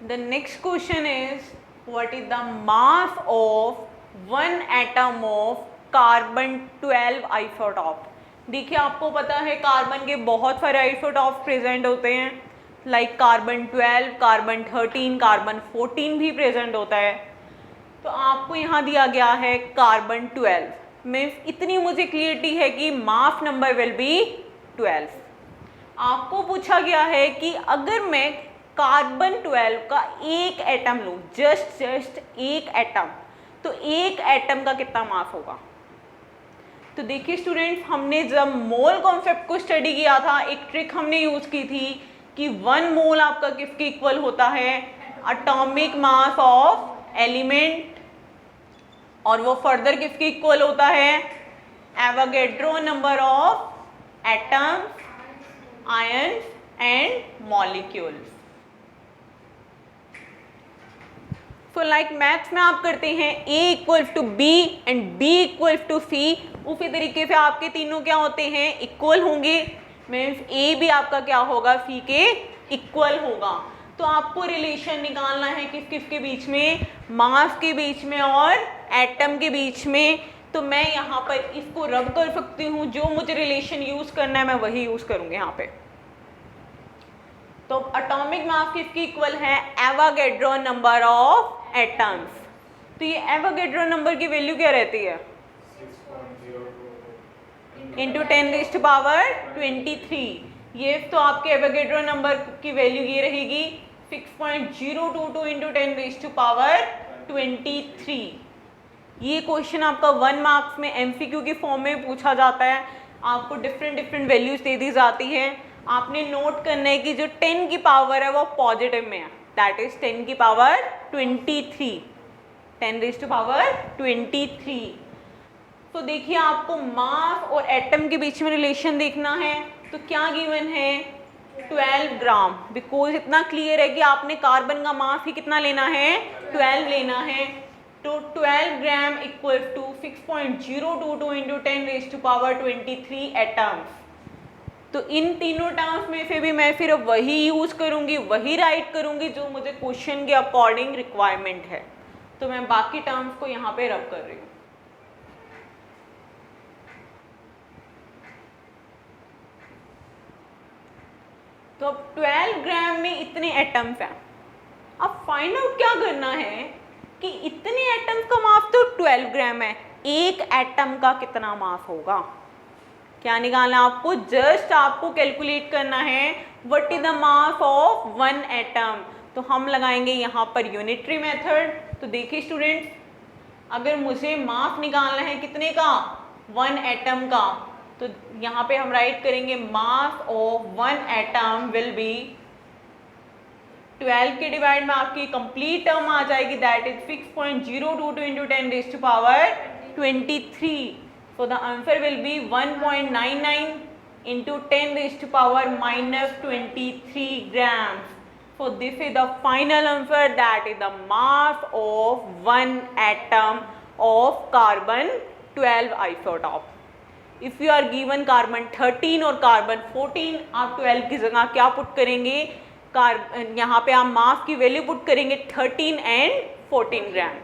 The next question is, what is the mass of one atom of carbon 12 isotope? देखिए आपको पता है carbon के बहुत सारे आइसोटॉप प्रेजेंट होते हैं, लाइक कार्बन 12, कार्बन 13, कार्बन 14 भी प्रेजेंट होता है। तो आपको यहाँ दिया गया है कार्बन 12, मीन्स इतनी मुझे क्लियरिटी है कि मास नंबर विल बी 12। आपको पूछा गया है कि अगर मैं कार्बन 12 का एक एटम लूँ, जस्ट एक एटम, तो एक एटम का कितना मास होगा? तो देखिए स्टूडेंट्स, हमने जब मोल कॉन्सेप्ट को स्टडी किया था, एक ट्रिक हमने यूज की थी कि 1 मोल आपका किसके इक्वल होता है? एटॉमिक मास ऑफ एलिमेंट, और वो फर्दर किसके इक्वल होता है? Avogadro number of atoms, ions and molecules. So like maths में आप करते हैं A equal to B and B equal to C, उसी तरीके से आपके तीनों क्या होते हैं? इक्वल होंगे, मीन्स A भी आपका क्या होगा? C के इक्वल होगा। तो आपको रिलेशन निकालना है किस किस के बीच में? मास के बीच में और एटम के बीच में। तो मैं यहाँ पर इसको रब कर सकती हूँ, जो मुझे रिलेशन यूज करना है मैं वही यूज करूँगी यहाँ पे। तो एटॉमिक मास किसकी इक्वल है? Avogadro number of atoms. तो ये एवोगैड्रो नंबर की वैल्यू क्या रहती है? 6.02 × 10⁻23। ये तो आपके एवोगैड्रो नंबर की वैल्यू ये रहेगी 6.022 × 10⁻23। ये क्वेश्चन आपका 1 मार्क्स में MCQ की फॉर्म में पूछा जाता है। आपको डिफरेंट वैल्यूज दे दी जाती है, आपने नोट करना है कि जो 10 की पावर है वो पॉजिटिव में है, दैट इज 10 की पावर 23, 10⁻23। तो देखिए आपको मास और एटम के बीच में रिलेशन देखना है, तो क्या गिवन है? 12 ग्राम, बिकॉज इतना क्लियर है कि आपने कार्बन का मास ही कितना लेना है? 12 लेना है। तो 12 ग्राम इक्वल टू 6.022 × 10⁻23 एटम्स। तो इन तीनों टर्म्स में से भी मैं फिर वही यूज करूंगी, वही राइट करूंगी जो मुझे क्वेश्चन के अकॉर्डिंग रिक्वायरमेंट है। तो मैं बाकी टर्म्स को यहाँ पे रब कर रही हूँ। तो अब 12 ग्राम में इतने एटम्स हैं। अब फाइंड आउट क्या करना है कि इतने एटम्स का मास तो 12 ग्राम है, एक एटम का कितना मास होगा? क्या निकालना है आपको? जस्ट आपको कैलकुलेट करना है what is the mass of 1 atom. तो हम लगाएंगे यहाँ पर यूनिटरी मेथड। तो देखिए स्टूडेंट्स, अगर मुझे मास निकालना है कितने का? 1 एटम का, तो यहाँ पे हम राइट करेंगे mass of 1 atom will be 12 के डिवाइड में आपकी कंप्लीट टर्म आ जाएगी, that is 6.022 × 10⁻23। So the answer will be 1.99 into 10⁻23 grams. So this is the final answer, that is the mass of 1 atom of carbon 12 isotope. If you are given carbon 13 और carbon 14, आप 12 की जगह क्या put करेंगे? यहाँ पे आप मास की वैल्यू पुट करेंगे 13 and 14 ग्राम।